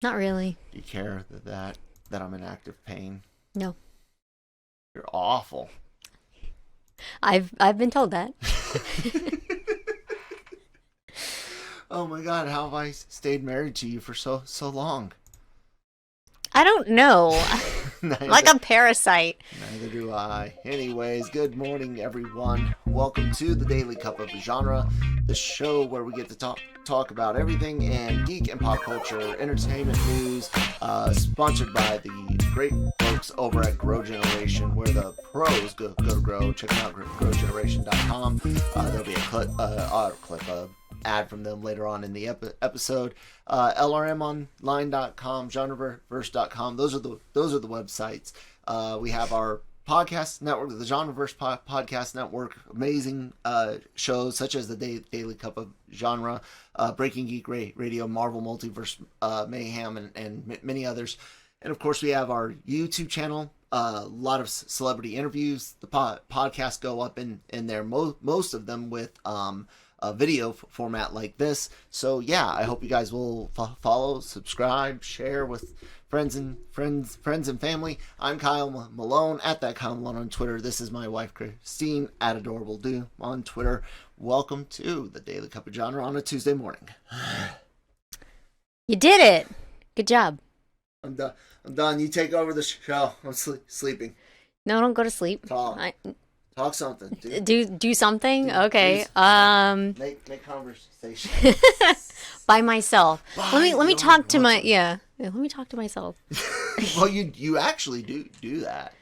Not really. Do you care that I'm in active pain? No. You're awful. I've been told that. Oh my God, how have I stayed married to you for so long? I don't know. Like neither, a parasite. neither do I. Anyways, good morning, everyone. Welcome to the Daily Cup of Genre, the show where we get to talk about everything in geek and pop culture, entertainment news, sponsored by the great folks over at Grow Generation, where the pros go to grow. Check out growgeneration.com. There'll be a ad from them later on in the episode. LRMonline.com, Genreverse.com. Those are the websites. We have our podcast network, the Genreverse podcast network. Amazing shows such as the Daily Cup of Genre, Breaking Geek Radio, Marvel Multiverse Mayhem, and many others. And of course, we have our YouTube channel. A lot of celebrity interviews. The podcasts go up in there. Most of them with a video format like this. So yeah, I hope you guys will follow, subscribe, share with friends and family. I'm Kyle Malone at that Kyle Malone on Twitter. This is my wife Christine at Adorable Do on Twitter. Welcome to the Daily Cup of Genre on a Tuesday morning. You did it. Good job. I'm done. You take over the show. I'm sleeping. No, don't go to sleep. Talk something. Do something. Okay. Make conversation. By myself. Let me talk to my let me talk to myself. Well, you actually do that.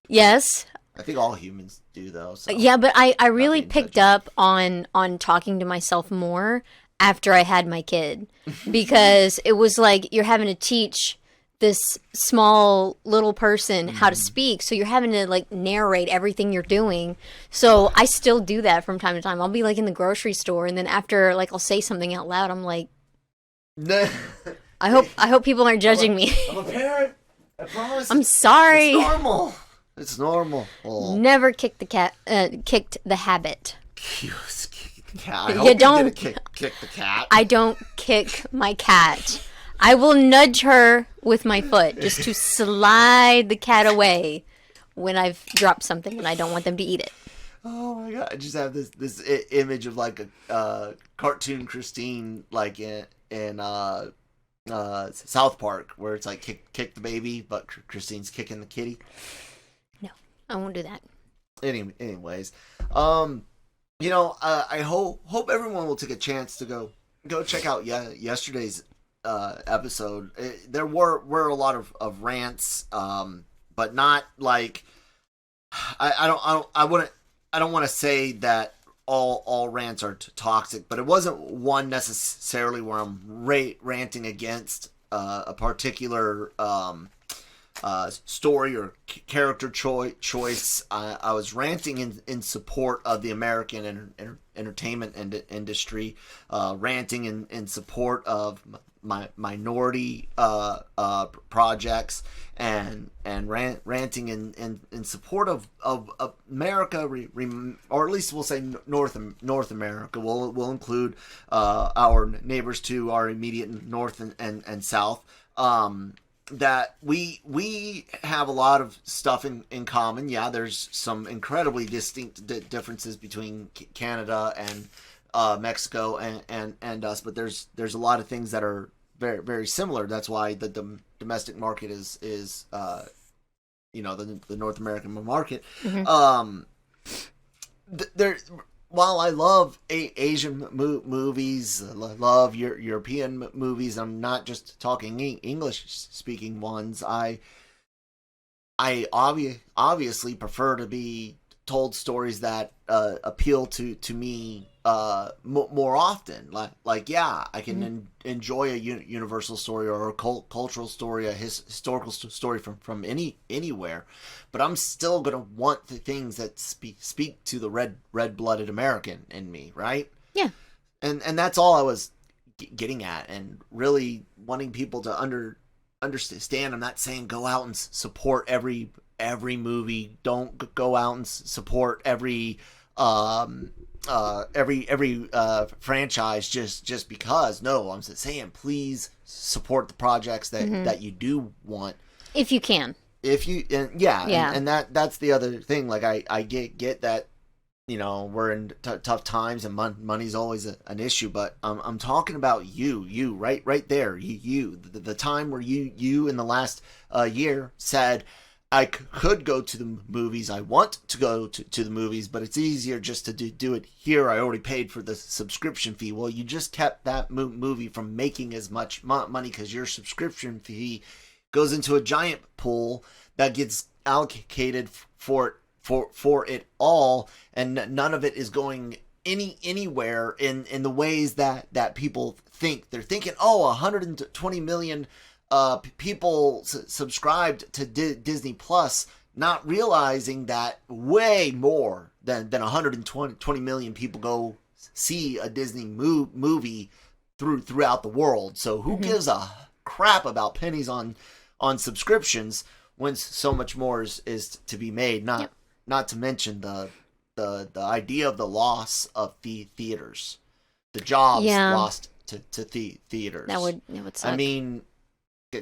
Yes. I think all humans do though. So yeah, but I really picked up on talking to myself more after I had my kid, because it was like you're having to teach this small little person how to speak, so you're having to like narrate everything you're doing. So I still do that from time to time. I'll be like in the grocery store, and then after like I'll say something out loud, I'm like, I hope people aren't judging me. I'm a parent. I promise. I'm sorry. It's normal. Oh. Never kicked the habit. I hope you don't kick the cat. I don't kick my cat. I will nudge her with my foot just to slide the cat away when I've dropped something and I don't want them to eat it. Oh my God! I just have this image of like a cartoon Christine, like in South Park, where it's like kick the baby, but Christine's kicking the kitty. No, I won't do that. Anyways, I hope everyone will take a chance to go check out yesterday's episode. There were a lot of rants, but not like I don't want to say that all rants are toxic, but it wasn't one necessarily where I'm ranting against a particular story or character choice. I was ranting in support of the American entertainment industry, ranting in support of minority projects, and ranting in support of America, or at least we'll say North America. We'll include our neighbors to our immediate north and south. That we have a lot of stuff in common. Yeah, there's some incredibly distinct differences between Canada and Mexico and us, but there's a lot of things that are very very similar. That's why the domestic market is the North American market. Mm-hmm. There, while I love Asian movies, love European movies, I'm not just talking English speaking ones. I obviously prefer to be told stories that appeal to me more often. Like yeah, I can enjoy a universal story or a cultural story, a historical story from anywhere, but I'm still gonna want the things that speak to the red-blooded American in me, right? Yeah. And that's all I was getting at, and really wanting people to understand. I'm not saying go out and support every movie. Don't go out and support every every franchise just because. No, I'm saying please support the projects that you do want if you can. If you and that's the other thing. Like I get that, we're in tough times and money's always an issue, but I'm talking about you right there, the time where you in the last year said, I could go to the movies. I want to go to the movies, but it's easier just to do it here. I already paid for the subscription fee. Well, you just kept that movie from making as much money because your subscription fee goes into a giant pool that gets allocated for it all, and none of it is going anywhere in the ways that people think. They're thinking, 120 million people subscribed to Disney Plus, not realizing that way more than 120 million people go see a Disney movie throughout the world. So who gives a crap about pennies on subscriptions when so much more is to be made? Not to mention the idea of the loss of theaters, the jobs lost to theaters. That would suck. I mean,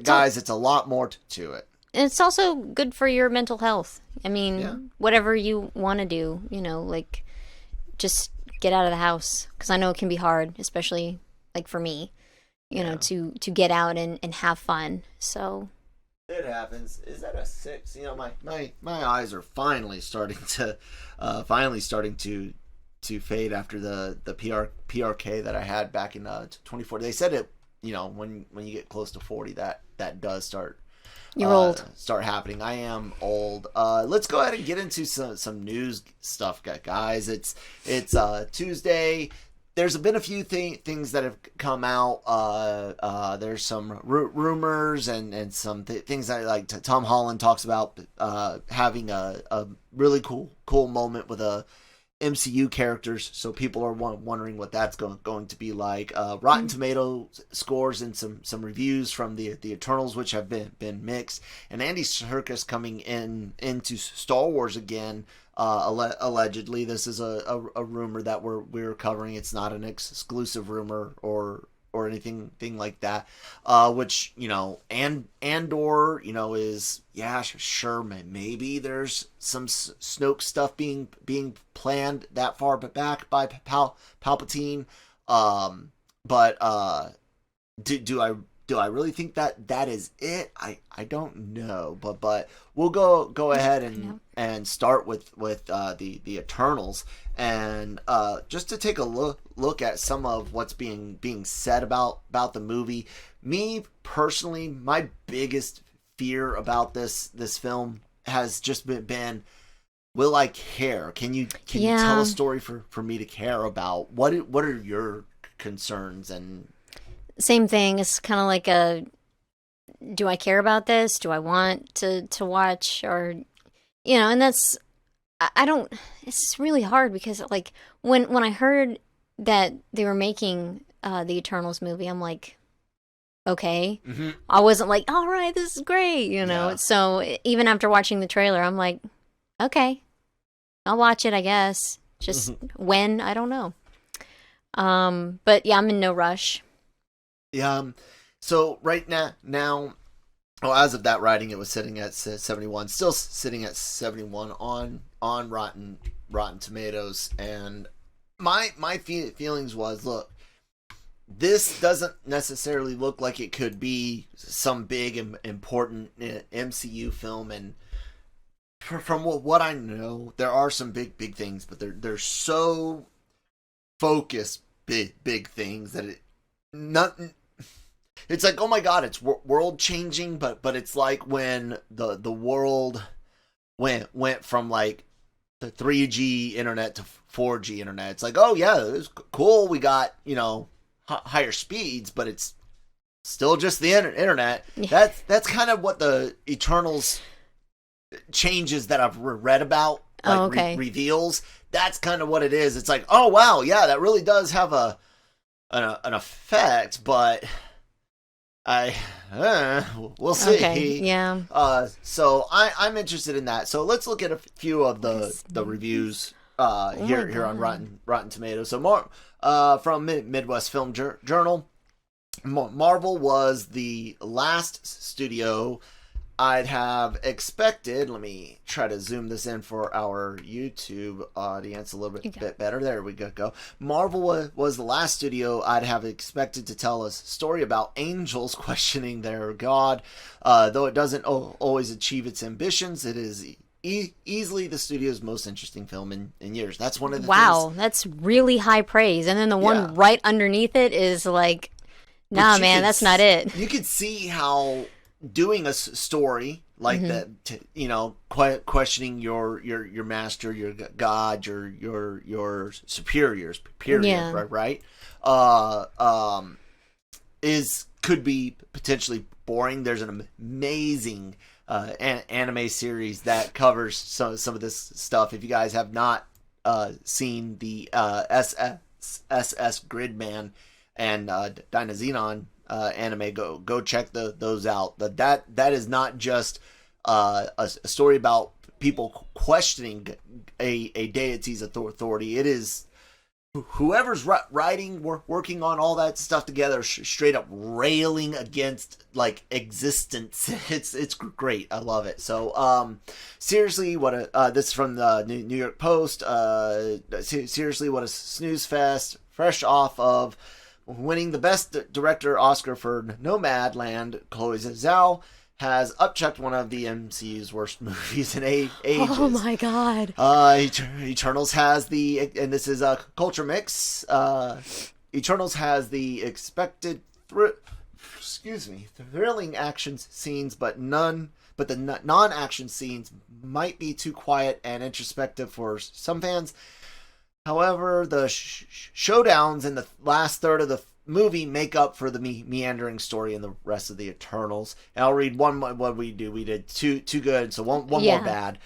guys, it's a lot more to it. And it's also good for your mental health. I mean, whatever you want to do, like just get out of the house, because I know it can be hard, especially like for me, to get out and have fun. So it happens. Is that a 6? My eyes are finally starting to fade after the PRK that I had back in 24. They said it. When you get close to 40, that does start. You're old. Start happening. I am old. Let's go ahead and get into some news stuff, guys. It's Tuesday. There's been a few things that have come out. There's some rumors and some things that like Tom Holland talks about having a really cool moment with a MCU characters, so people are wondering what that's going to be like. Rotten Tomatoes scores and some reviews from the Eternals, which have been mixed, and Andy Serkis coming into Star Wars again. Allegedly, this is a rumor that we're covering. It's not an exclusive rumor or anything like that. Which Andor, is sure, maybe there's some Snoke stuff being planned that far back by Palpatine. But do I really think that is it? I don't know, but we'll go ahead and start with the Eternals, and just to take a look at some of what's being said about the movie. Me personally, my biggest fear about this film has just been will I care? Can you tell a story for me to care about? What are your concerns? And same thing. It's kind of like do I care about this? Do I want to watch? Or, and that's, I don't, it's really hard because like when I heard that they were making the Eternals movie, I'm like, okay. Mm-hmm. I wasn't like, all right, this is great, So even after watching the trailer, I'm like, okay, I'll watch it, I guess. Just when, I don't know. But yeah, I'm in no rush. Yeah. So right now, as of that writing, it was sitting at 71, still sitting at 71 on Rotten Tomatoes, and my feelings was, look, this doesn't necessarily look like it could be some big and important MCU film, and from what I know, there are some big things, but they're so focused big things that it's like, oh my god, it's world changing, but it's like when the world went from like the 3G internet to 4G internet. It's like, oh yeah, it was cool, we got higher speeds, but it's still just the internet. Yeah. That's kind of what the Eternals changes that I've read about, like reveals. That's kind of what it is. It's like, oh wow, yeah, that really does have an effect, but we'll see. Okay, yeah. So I'm interested in that. So let's look at a few of the reviews here on Rotten Tomatoes. So more from Midwest Film Journal. Marvel was the last studio I'd have expected. Let me try to zoom this in for our YouTube audience a little bit better. There we go. Marvel was the last studio I'd have expected to tell a story about angels questioning their God. Though it doesn't always achieve its ambitions, it is easily the studio's most interesting film in years. That's one of the things. That's really high praise. And then the one right underneath it is like, nah, man, that's not it. You could see how doing a story like that, questioning your master, your God, your superiors, period, right? Could be potentially boring. There's an amazing anime series that covers some of this stuff. If you guys have not seen the SS Gridman and Dynazenon anime, go check those out. That is not just a story about people questioning a deity's authority. It is whoever's working on all that stuff together, straight up railing against like existence. It's great. I love it. So seriously, what this is from the New York Post. Seriously, what a snooze fest, fresh off of winning the Best Director Oscar for Nomadland. Chloe Zhao has upchucked one of the MCU's worst movies in ages. Oh my god. Eternals has and this is a culture mix. Eternals has the expected thrilling action scenes, but the non-action scenes might be too quiet and introspective for some fans. However, the showdowns in the last third of the movie make up for the meandering story in the rest of the Eternals. And I'll read one. What we do? We did two good, so one more bad.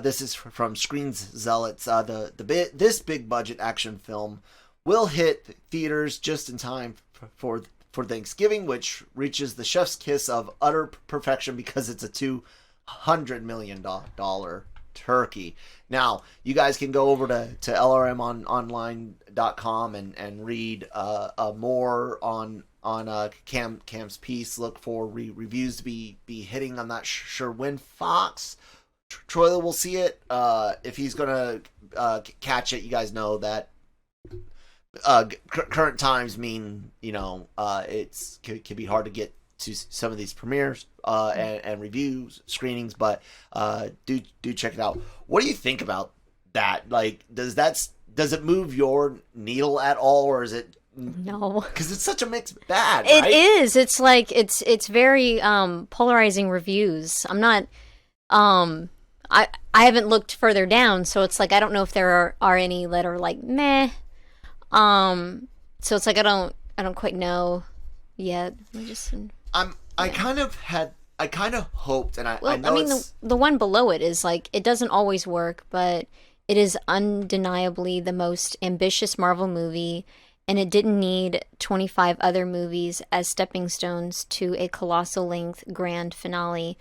This is from Screen Zealots. This big budget action film will hit theaters just in time for Thanksgiving, which reaches the chef's kiss of utter perfection because it's a $200 million turkey. Now, you guys can go over to lrmonline.com and read more on Cam's piece. Look for reviews to be hitting. I'm not sure when Fox Troy will see it. If he's gonna catch it, you guys know that current times mean it's can be hard to get to some of these premieres and reviews screenings, but do check it out. What do you think about that? Like, does it move your needle at all, or is it no? Because it's such a mixed bag. It right? is. It's like it's very polarizing reviews. I'm not. I haven't looked further down, so it's like I don't know if there are any that are like meh. So it's like I don't quite know yet. I kind of hoped, and I know I mean, the one below it is like, it doesn't always work, but it is undeniably the most ambitious Marvel movie, and it didn't need 25 other movies as stepping stones to a colossal length grand finale,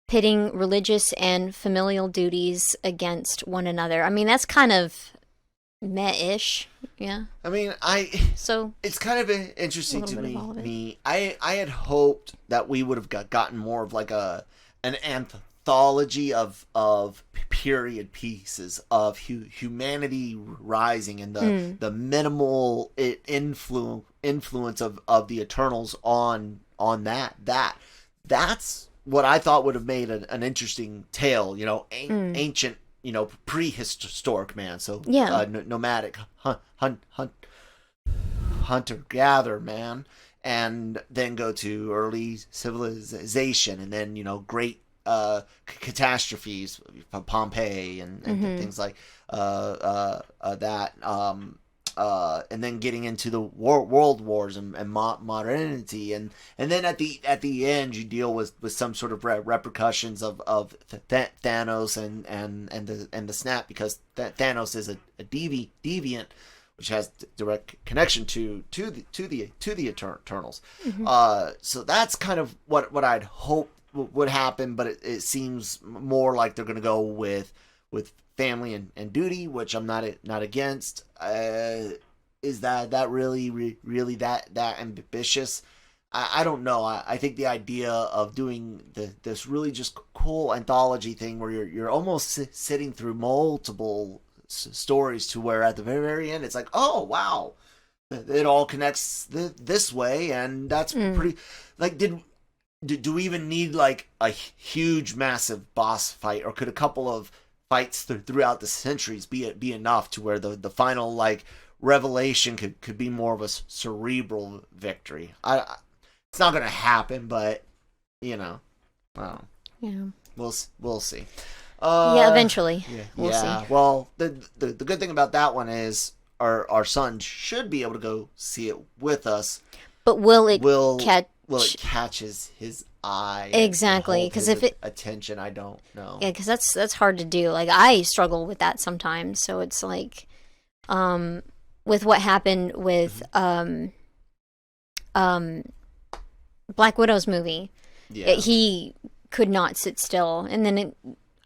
pitting religious and familial duties against one another. I mean, that's kind of meh-ish, yeah. I mean, so it's kind of interesting to me. I had hoped that we would have gotten more of like an anthology of period pieces of humanity rising and the minimal influence of the Eternals on that. That's what I thought would have made an interesting tale. Ancient. Prehistoric man. So nomadic hunter-gatherer man, and then go to early civilization, and then great catastrophes, Pompeii and things like that. And then getting into the world wars and modernity, and then at the end you deal with some sort of repercussions of Thanos and the snap, because Thanos is a deviant, which has direct connection to the Eternals. So that's kind of what I'd hope would happen, but it seems more like they're going to go with with family and duty, which I'm not against. Is that really that ambitious? I don't know. I think the idea of doing this really just cool anthology thing where you're almost sitting through multiple stories to where at the very end it's like, oh wow, it all connects this way, and that's pretty. Like, do we even need like a huge, massive boss fight, or could a couple of fights throughout the centuries be enough to where the final like revelation could be more of a cerebral victory? It's not gonna happen, but well, yeah, we'll see. Yeah, eventually. We'll see. Well, the good thing about that one is our son should be able to go see it with us. But will it catch his eye? Exactly, because if it attention, I don't know. Yeah, because that's hard to do. Like, I struggle with that sometimes. So it's like, with what happened with Black Widow's movie, he could not sit still, and then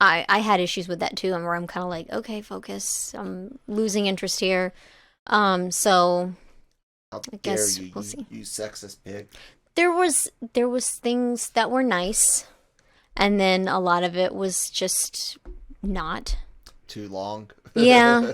I had issues with that too, and where I'm kind of like, okay, focus. I'm losing interest here. So How I guess dare we'll see. You sexist pig. There was things that were nice, and then a lot of it was just not too long. Yeah.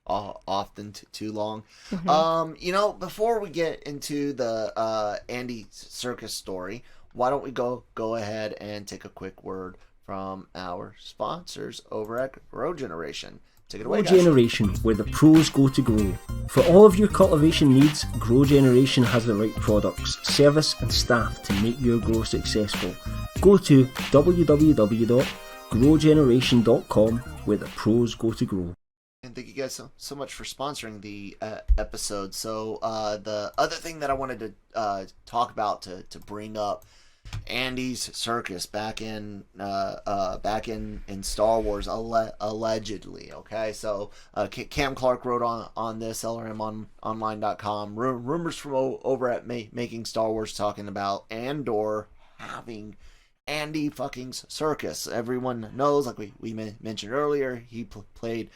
Often too long. Mm-hmm. Before we get into the Andy Serkis story, why don't we go ahead and take a quick word from our sponsors over at Grow Generation. Take it away, Grow Generation, where the pros go to grow. For all of your cultivation needs, Grow Generation has the right products, service and staff to make your grow successful. Go to www.growgeneration.com, where the pros go to grow. And thank you guys so much for sponsoring the episode. So the other thing that I wanted to talk about to bring up, Andy's Serkis back in Star Wars allegedly. Okay, so Cam Clark wrote on this, LRMonline.com. Rumors from over at Making Star Wars talking about Andor having Andy fucking Serkis. Everyone knows, like we mentioned earlier, he played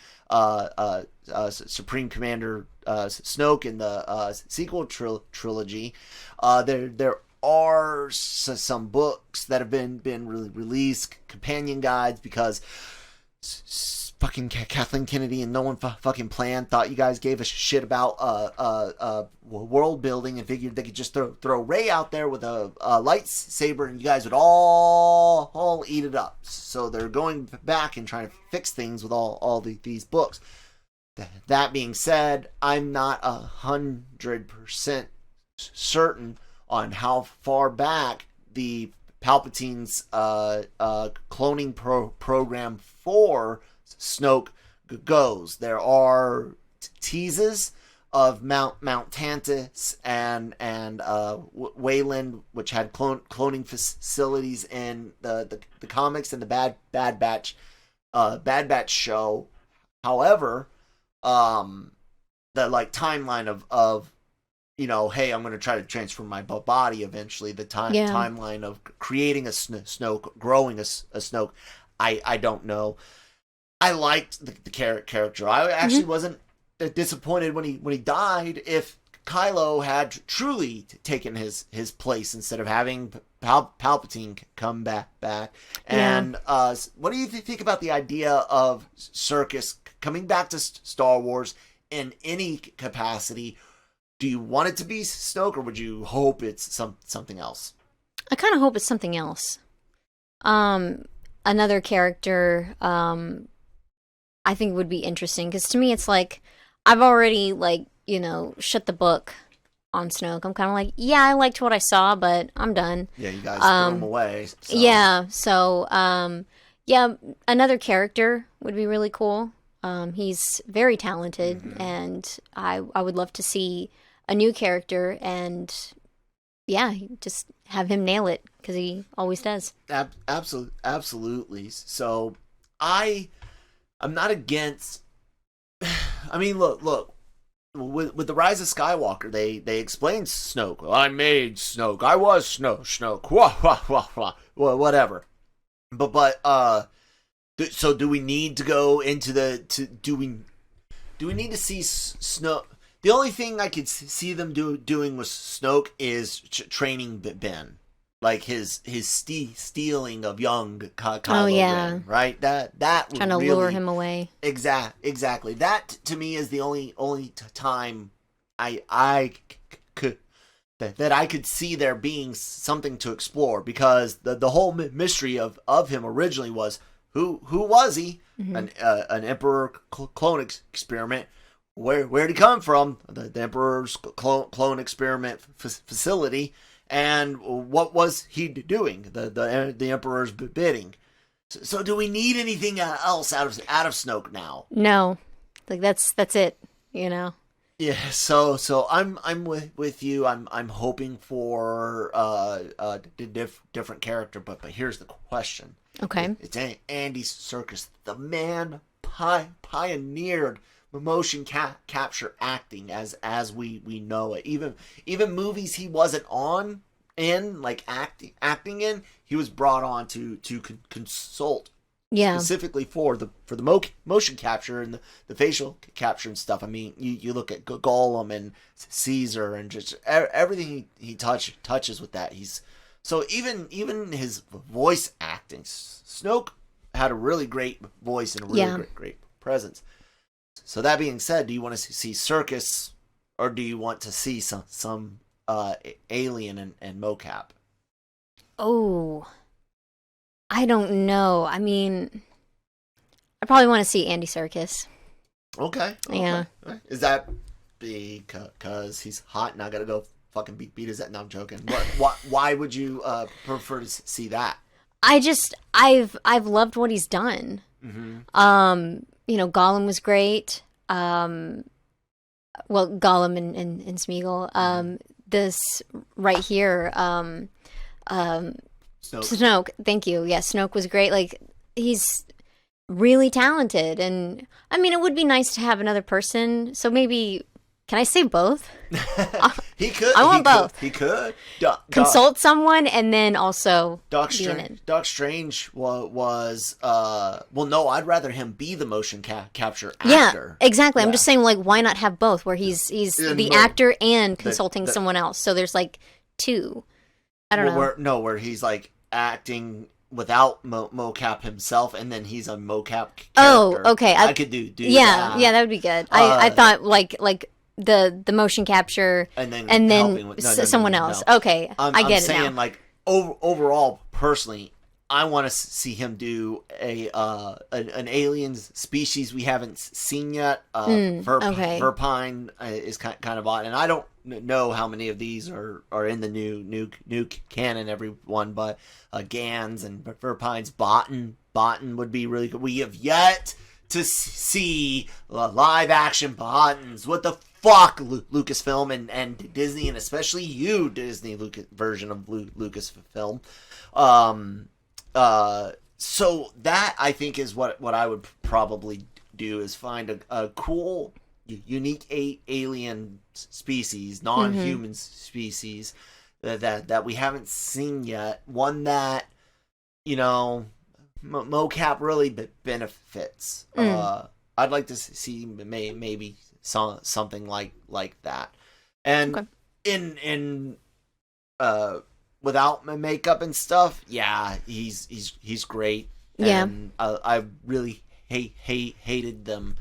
Supreme Commander Snoke in the sequel trilogy. There are some books that have been released, companion guides, because fucking Kathleen Kennedy and no one fucking planned thought you guys gave a shit about world building and figured they could just throw Rey out there with a lightsaber and you guys would all eat it up. So they're going back and trying to fix things with all these books. That being said, I'm not 100% certain on how far back the Palpatine's cloning program for Snoke goes. There are teases of Mount Tantus and Wayland, which had cloning facilities in the comics and the Bad Batch show. However, the like timeline of hey, I'm going to try to transfer my body eventually. The timeline of creating a Snoke, growing a Snoke, I don't know. I liked the character. I actually wasn't disappointed when he died. If Kylo had truly taken his place instead of having Palpatine come back. And what do you think about the idea of Serkis coming back to Star Wars in any capacity? Do you want it to be Snoke, or would you hope it's something else? I kind of hope it's something else. Another character I think would be interesting, because to me it's like, I've already shut the book on Snoke. I'm kind of like, yeah, I liked what I saw, but I'm done. Yeah, you guys threw him away. So. Yeah, so another character would be really cool. He's very talented, and I would love to see a new character, and just have him nail it, because he always does. Absolutely. So I'm not against. I mean, look. With the Rise of Skywalker, they explained Snoke. Well, I made Snoke. I was Snoke. Wah, wah, wah, wah. Well, whatever. But So do we need to go into do we need to see Snoke? The only thing I could see them doing with Snoke is training Ben, like his stealing of young Kylo Ren, right? That trying to lure him away. Exactly. That to me is the only time I could that I could see there being something to explore, because the whole mystery of him originally was who was he? Mm-hmm. An Emperor clone experiment. Where'd he come from? The Emperor's clone experiment facility, and what was he doing? The Emperor's bidding. So do we need anything else out of Snoke now? No, like that's it. You know. Yeah. So I'm with you. I'm hoping for a different character, but here's the question. Okay. It's Andy Serkis. The man pioneered motion capture acting as we know it. Even movies he wasn't in, like acting in, he was brought on to consult, specifically for the motion capture and the facial capture and stuff. I mean, you look at Gollum and Caesar and just everything he touches with that. So even his voice acting, Snoke had a really great voice and a really great presence. So that being said, do you want to see Serkis, or do you want to see some alien and mocap? Oh, I don't know. I mean, I probably want to see Andy Serkis. Okay. Yeah. Is that because he's hot and I gotta go fucking beat his ass? No, I'm joking. Why would you prefer to see that? I've loved what he's done. Mm-hmm. Gollum was great. Gollum and Smeagol. This right here, Snoke. Thank you. Yeah, Snoke was great. Like, he's really talented, and I mean, it would be nice to have another person. So maybe, can I say both? He could. I want both. He could consult someone, and then also Doc Strange was well, no, I'd rather him be the motion capture actor. Yeah, exactly. I'm just saying, like, why not have both, where he's the actor and consulting someone else? So there's like two. I don't know. Where he's like acting without mocap himself, and then he's a mocap character. Oh, okay. I could do that. Yeah, that would be good. I thought like the motion capture and then someone else. No. Okay, I get it now. I'm saying, like, overall, personally, I want to see him do an alien species we haven't seen yet. Verpine is kind of odd, and I don't know how many of these are in the new canon, everyone, but Gans and Verpine's Botan would be really good. We have yet to see live action Botans. What the fuck, Lucasfilm and Disney, and especially you, Disney version of Lucasfilm. So that, I think, is what I would probably do, is find a cool, unique alien species, non-human species that we haven't seen yet. One that, mocap really benefits. I'd like to see maybe something like that. And in without makeup and stuff, yeah, he's great. Yeah. And I really hated them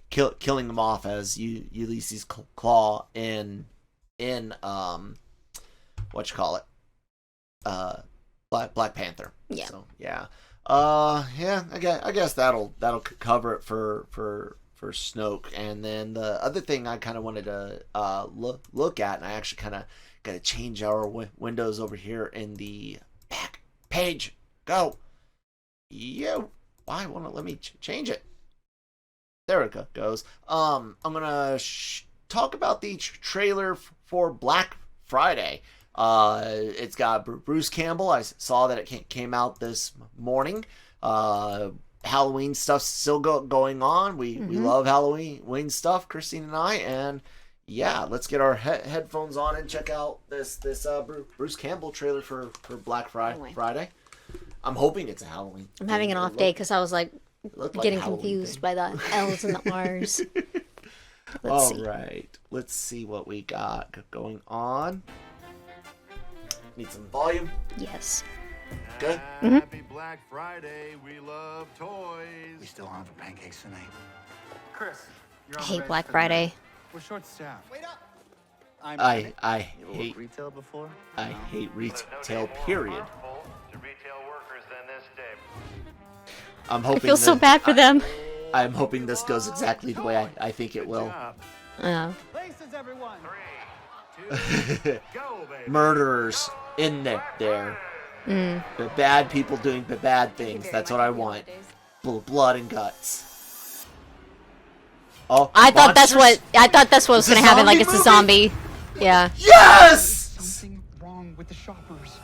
killing him off as Ulysses Claw in Black Panther. Yeah. So yeah. I guess that'll cover it for Snoke. And then the other thing I kind of wanted to look at, and I actually kind of got to change our windows over here in the back page. Go. Why won't it let me change it? There it goes. I'm gonna talk about the trailer for Black Friday. It's got Bruce Campbell. I saw that it came out this morning. Halloween stuff's still going on. We love Halloween stuff, Christine and I. And yeah, let's get our headphones on and check out this Bruce Campbell trailer for Black Friday. I'm hoping it's a Halloween. I'm having an off day because I was like getting confused by the L's and the R's. Let's see. Right. Let's see what we got going on. Need some volume? Yes. Good. Happy Black Friday. We love toys. We still on for pancakes tonight. Chris, you're I on hate the Black bench Friday. tonight. We're short staffed. Wait up. I hate retail before. retail. Period. To retail workers than this day. I'm I hoping. feel so bad for them. I'm hoping this goes exactly the way I think it will. Oh. Places, everyone. 3, 2, go, baby. Murderers in there. The bad people doing the bad things. That's what I want. Blood and guts. Oh, I thought that's monsters? what was Is it gonna happen. Like zombie it's a zombie. Yeah. Yes! Something wrong with the shoppers.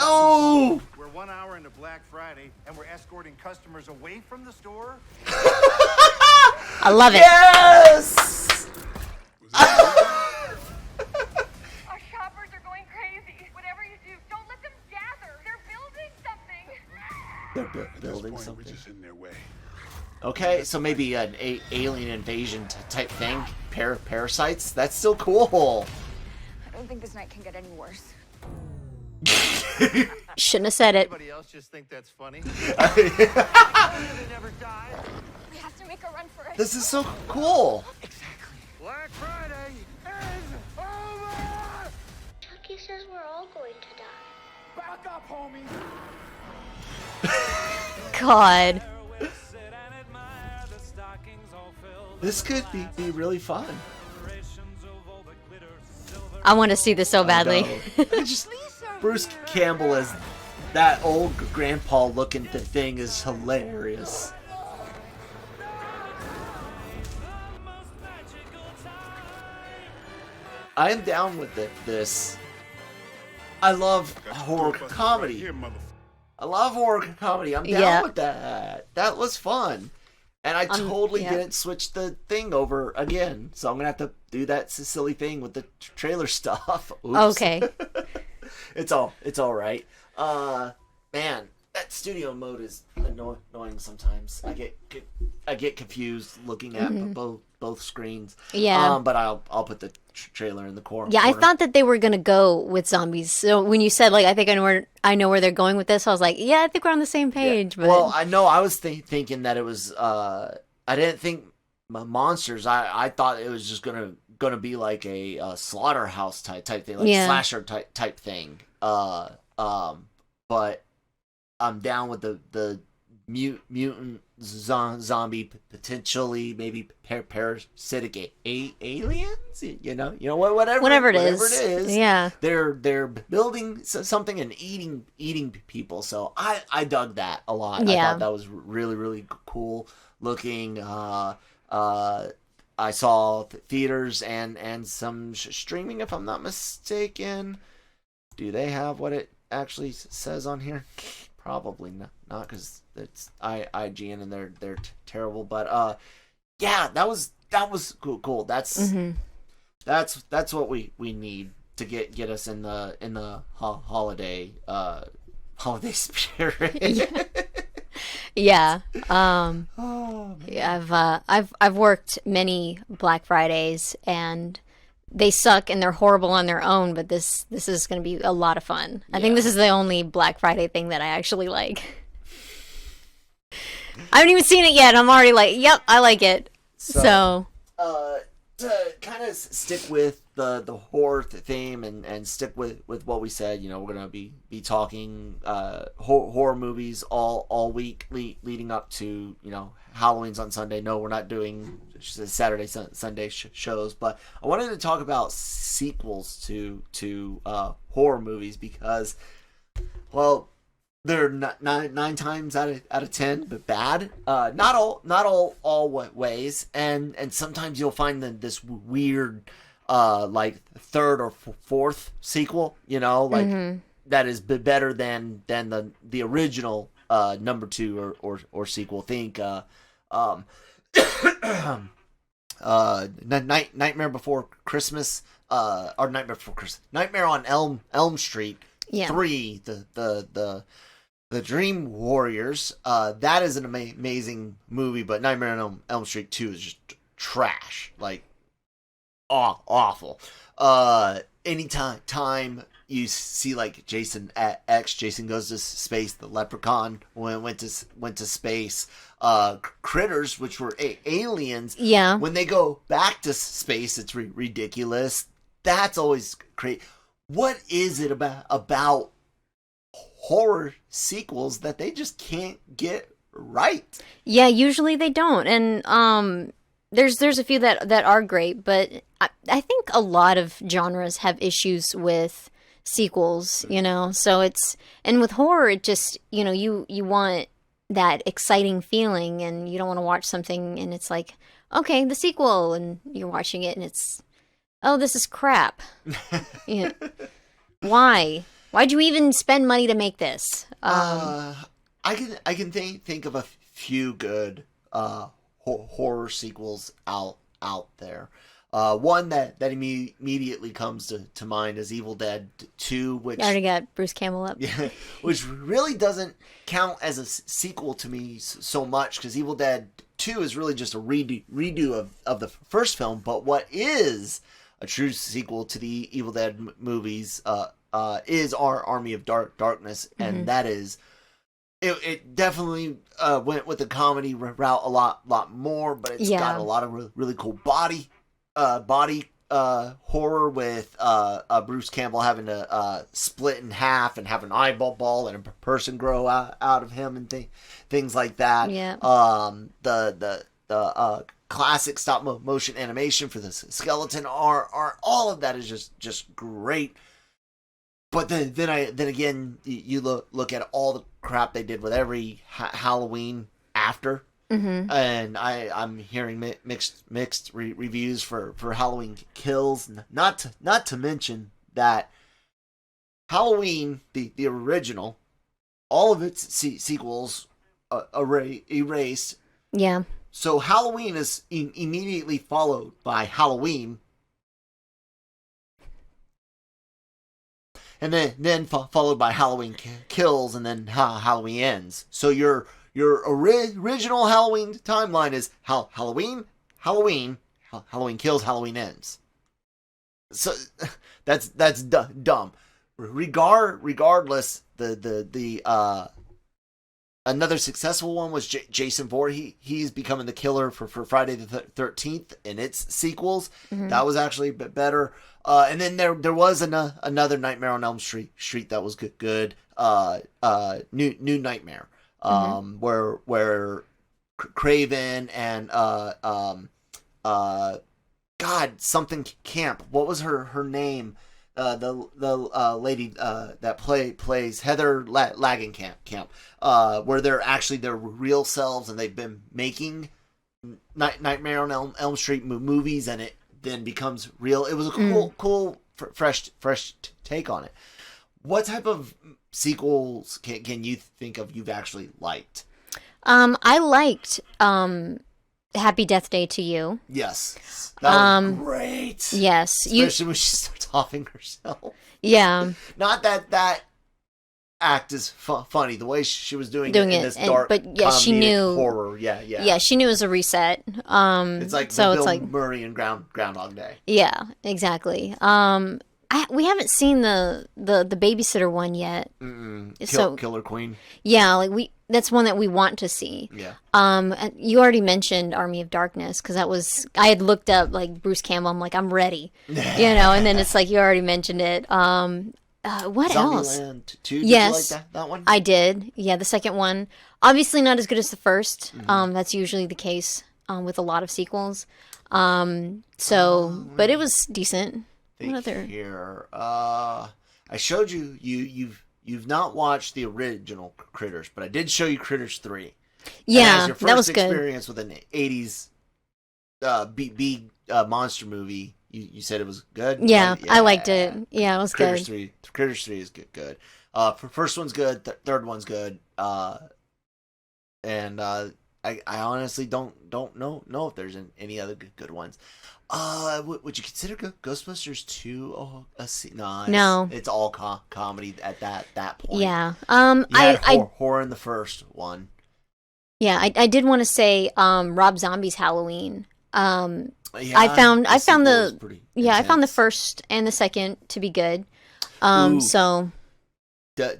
Oh! We're 1 hour into Black Friday, and we're escorting customers away from the store. I love it. Yes! Our shoppers are going crazy. Whatever you do, don't let them gather. They're building something. They're building something. just in their way. Okay, so maybe an alien invasion type thing. Parasites? That's still cool. I don't think this night can get any worse. Shouldn't have said it. Anybody else just think that's funny? We have to make a run for it. This is so cool. Black Friday is over! Chucky says we're all going to die. Back up, homie. God. This could be really fun. I want to see this so badly. I just Bruce Campbell as that old grandpa looking thing is hilarious. I am down with this. I love horror comedy. Here, motherfucker. I love horror comedy. I'm down Yeah. with that. That was fun. And I totally yeah. didn't switch the thing over again. So I'm going to have to do that silly thing with the trailer stuff. Oops. Okay. It's all right. Man, that studio mode is annoying sometimes. I get confused looking at both screens. Yeah. But I'll put the trailer in the corner. Yeah, I thought that they were gonna go with zombies. So when you said like, I think I know where they're going with this, I was like, yeah, I think we're on the same page. But Well, I know I was thinking that it was. I didn't think monsters. I thought it was just gonna be like a slaughterhouse type thing, like Yeah. slasher type thing. But I'm down with the mutant zombie, potentially maybe parasitic aliens. You know whatever it is. Yeah. They're building something and eating people. So I dug that a lot. Yeah. I thought that was really cool looking. I saw theaters and some streaming, if I'm not mistaken. Do they have what it actually says on here? Probably not, because it's IGN and they're terrible. But yeah, that was cool. That's what we need to get us in the holiday spirit. Yeah. Oh, man. Yeah, I've worked many Black Fridays and they suck and they're horrible on their own, but this is going to be a lot of fun. I think this is the only Black Friday thing that I actually like. I haven't even seen it yet. I'm already like, yep, I like it. So to kind of stick with the horror theme and stick with what we said, we're gonna be talking horror movies all week leading up to Halloween's on Sunday. No, we're not doing Saturday Sunday shows, but I wanted to talk about sequels to horror movies because, well, they're nine times out of 10, but bad. Not all ways, and sometimes you'll find this weird, like third or fourth sequel, that is better than the original number 2 or sequel. Think Nightmare Before Christmas, or Nightmare Before Christmas, Nightmare on Elm Street. Yeah. 3, the Dream Warriors, that is an amazing movie, but Nightmare on Elm Street 2 is just trash. Like, awful. Anytime you see like Jason X, Jason Goes to Space, the Leprechaun went to space, Critters, which were aliens. Yeah. When they go back to space, it's ridiculous. That's always great. What is it about horror sequels that they just can't get right? Yeah, usually they don't. And there's a few that are great, but I think a lot of genres have issues with sequels, you know. So and with horror, it just, you know, you want that exciting feeling, and you don't want to watch something and it's like, okay, the sequel, and you're watching it and it's, oh, this is crap. Yeah. Why'd you even spend money to make this? I can think of a few good horror sequels out there. One that immediately comes to mind is Evil Dead 2, which I already got Bruce Campbell up. yeah, which really doesn't count as a sequel to me so much, because Evil Dead 2 is really just a redo of the first film. But what is a true sequel to the Evil Dead movies is our Army of Darkness, and that is. It definitely went with the comedy route a lot more, but it's got a lot of really cool body horror with Bruce Campbell having to split in half and have an eyeball and a person grow out of him and things like that. Yeah. The classic stop motion animation for the skeleton are all of that is just great. But then again, you look at all the crap they did with every Halloween after, and I'm hearing mixed reviews for Halloween Kills. Not to mention that Halloween, the original, all of its sequels erased. Yeah. So Halloween is immediately followed by Halloween. And then followed by Halloween Kills, and then Halloween Ends. So your original Halloween timeline is Halloween, Halloween Kills, Halloween Ends. So that's dumb. Regardless, the another successful one was Jason Voorhees. He's becoming the killer for Friday the 13th and its sequels. That was actually a bit better. And then there was another Nightmare on Elm Street that was good. New Nightmare, where Craven and God something Camp. What was her name? The lady that plays Heather Langenkamp, where they're actually their real selves, and they've been making Nightmare on Elm Street movies, and it then becomes real. It was a cool, fresh take on it. What type of sequels can you think of you've actually liked? I liked Happy Death Day to You. Yes, that was great. Yes, especially when she starts offing herself. Yeah, not that act is funny. The way she was doing it in this dark, but yeah, she knew horror. Yeah. Yeah, she knew it was a reset. It's like so Bill it's like Murray and Groundhog Day. Yeah, exactly. We haven't seen the babysitter one yet. Killer Queen. Yeah, like that's one that we want to see. Yeah. You already mentioned Army of Darkness, because I had looked up like Bruce Campbell. I'm like, I'm ready, and then it's like you already mentioned it. What else? Zombieland 2. Yes, you like that one? I did. Yeah, the second one, obviously not as good as the first. That's usually the case with a lot of sequels. But it was decent. What other? Here, I showed you've not watched the original Critters, but I did show you Critters 3. Yeah, your first that was good. Experience with an 80s B monster movie. You said it was good. Yeah, I liked it. Yeah, it was Critters good. Critters 3 is good. First one's good. Third one's good. And I honestly don't know if there's any other good ones. Would you consider Ghostbusters 2 no, No. it's all comedy at that point. Yeah. You had horror in the first one. Yeah, I did want to say Rob Zombie's Halloween. Yeah, I found sequel is the pretty I found the intense. first and the second to be good. Ooh. So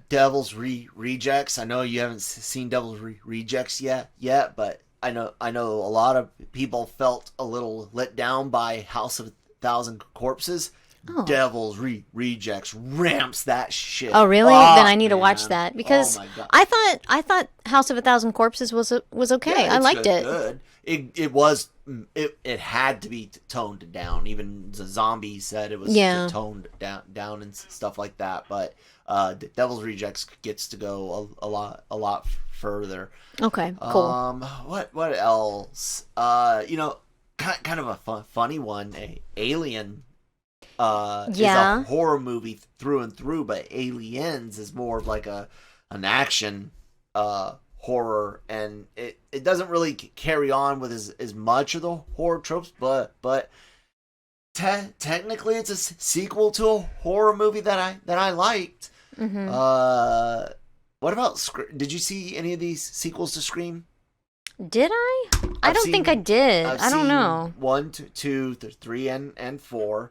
Devil's Rejects. I know you haven't seen Devil's Rejects yet, but I know a lot of people felt a little let down by House of a Thousand Corpses. Oh. Devil's Rejects ramps that shit. Oh, really? up, Then I need to man. watch that because Oh my God. I thought House of a Thousand Corpses was okay. Yeah, I it's liked it. Good. It was it had to be toned down. Even the zombie said it was toned down and stuff like that. But Devil's Rejects gets to go a lot further. Okay, cool. What else? Kind of a funny one. Alien. Is a horror movie through and through, but Aliens is more of like an action horror, and it doesn't really carry on with as much of the horror tropes, but technically it's a sequel to a horror movie that I liked. Mm-hmm. What about did you see any of these sequels to Scream? Did I? I don't think I did. I don't know. 1, 2, 3, and 4.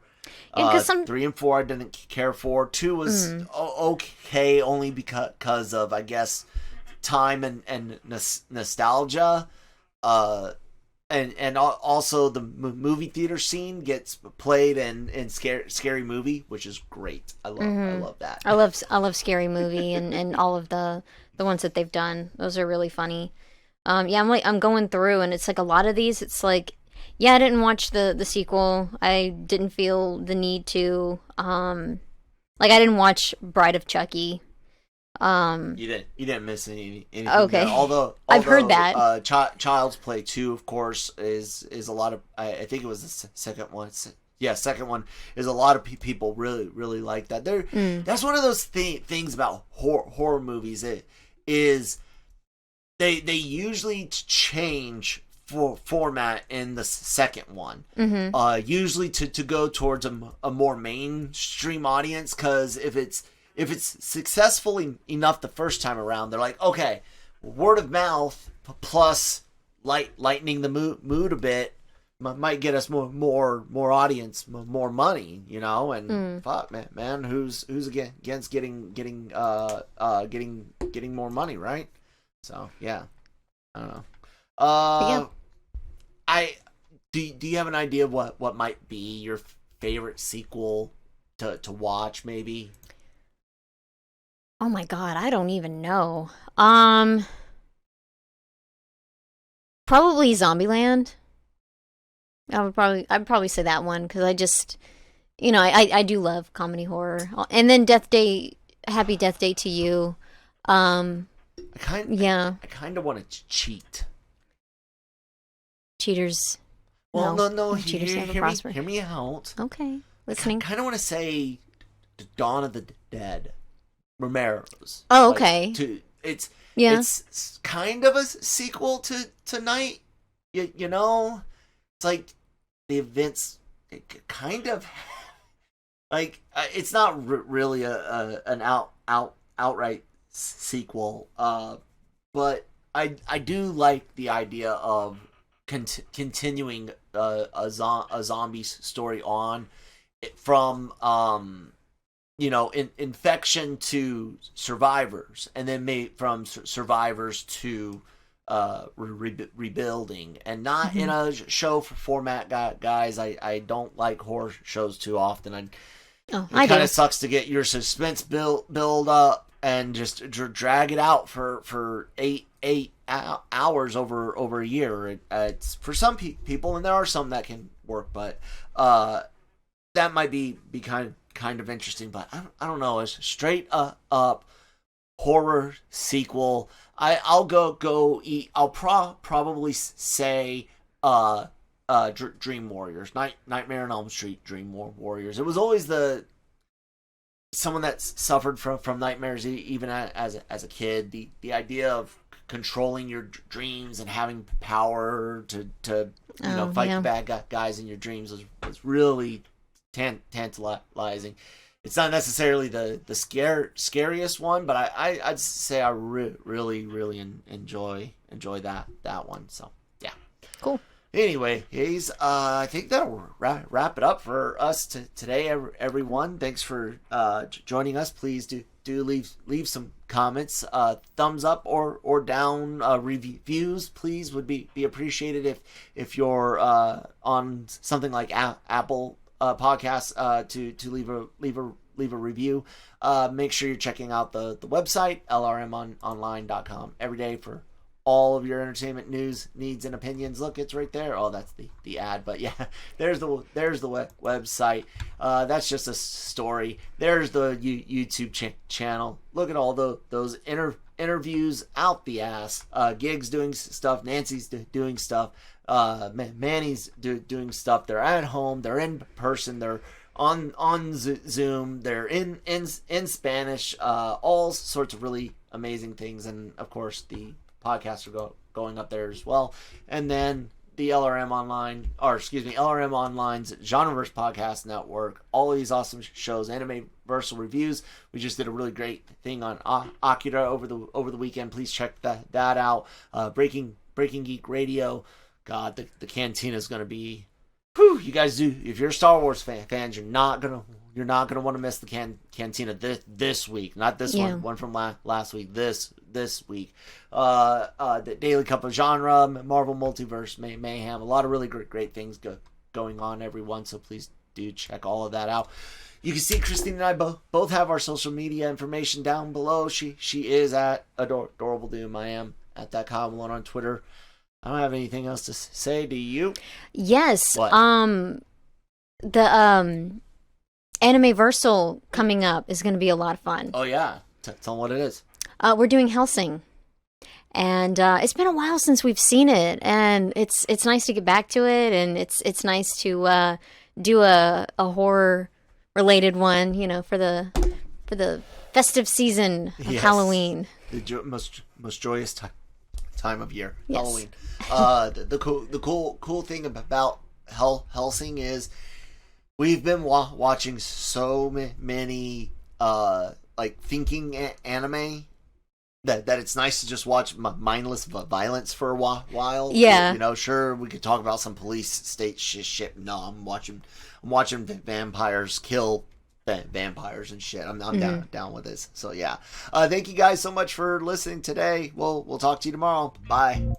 And 3 and 4 I didn't care for. 2 was okay, only because of, I guess, time and nostalgia. And also the movie theater scene gets played in Scary Movie, which is great. I love that. I love Scary Movie and all of the ones that they've done. Those are really funny. I'm going through, and it's like a lot of these. It's like, I didn't watch the sequel. I didn't feel the need to. I didn't watch Bride of Chucky. You didn't miss anything. Okay. There. Although I've heard that. Child's Play 2, of course, is a lot of. I think it was the second one. Yeah, second one is a lot of people really like that. That's one of those things about horror movies. It is. They usually change format in the second one, usually to go towards a more mainstream audience. Because if it's successful enough the first time around, they're like, okay, word of mouth plus lightening the mood a bit might get us more audience, more money, and fuck, man, who's against getting more money, right? So yeah, I don't know. Do you have an idea of what might be your favorite sequel to watch? Maybe. Oh my God, I don't even know. Probably Zombieland. I'd probably say that one because I just, I do love comedy horror, and then Happy Death Day to You. I kind of want to cheat. Cheaters. Well, no. Cheaters never prosper. Hear me out. Okay, listening. I kind of want to say Dawn of the Dead, Romero's. Oh, okay. It's kind of a sequel to Night. It's like the events. Kind of like it's not really an outright sequel, but I do like the idea of continuing a zombie story on from infection to survivors, and then from survivors to rebuilding, and not in a show format, guys. I don't like horror shows too often. It kind of sucks to get your suspense build up and just drag it out for eight hours over a year. It's for some people, and there are some that can work, but that might be kind of interesting. But I don't know. It's straight up horror sequel. I'll go eat. I'll probably say Dream Warriors, Nightmare on Elm Street, Dream Warriors. It was always someone that suffered from nightmares even as a kid. The idea of controlling your dreams and having power to fight the bad guys in your dreams was really tantalizing. It's not necessarily the scariest one, but I'd say I really enjoy that one. So yeah, Cool. Anyways, I think that'll wrap it up for us today, everyone. Thanks for joining us. Please do leave some comments, thumbs up or down, reviews. Please would be appreciated if you're on something like Apple Podcasts to leave a review. Make sure you're checking out the website lrmonline.com every day for all of your entertainment news, needs, and opinions. Look, it's right there. Oh, that's the ad, but yeah, there's the website. That's just a story. There's the YouTube channel. Look at all those interviews out the ass. Gigs doing stuff. Nancy's doing stuff. Manny's doing stuff. They're at home. They're in person. They're on Zoom. They're in Spanish. All sorts of really amazing things, and of course the podcasts are going up there as well. And then the LRM Online's Genreverse Podcast Network, all these awesome shows, Animeversal reviews. We just did a really great thing on Akira over the weekend. Please check that out. Breaking Geek Radio. God, the cantina is going to be, whew, you guys do, if you're Star Wars fans, you're not gonna want to miss the cantina this week. Not this one from last week. This week. The Daily Cup of Genre, Marvel Multiverse, Mayhem. A lot of really great things going on, everyone. So please do check all of that out. You can see Christine and I both have our social media information down below. She is at Adorable Doom. I am at that Kyle Malone on Twitter. I don't have anything else to say. Do you? Yes. What? The Animeversal coming up is going to be a lot of fun. Oh yeah, tell them what it is. We're doing Hellsing, and it's been a while since we've seen it, and it's nice to get back to it, and it's nice to do a horror related one, for the festive season of Halloween. The most joyous time of year, yes. Halloween. The cool thing about Hellsing is we've been watching so many thinking anime that it's nice to just watch mindless violence for a while. Yeah. Sure, we could talk about some police state shit. No, I'm watching vampires kill vampires and shit. I'm down with this. So yeah. Thank you guys so much for listening today. We'll talk to you tomorrow. Bye.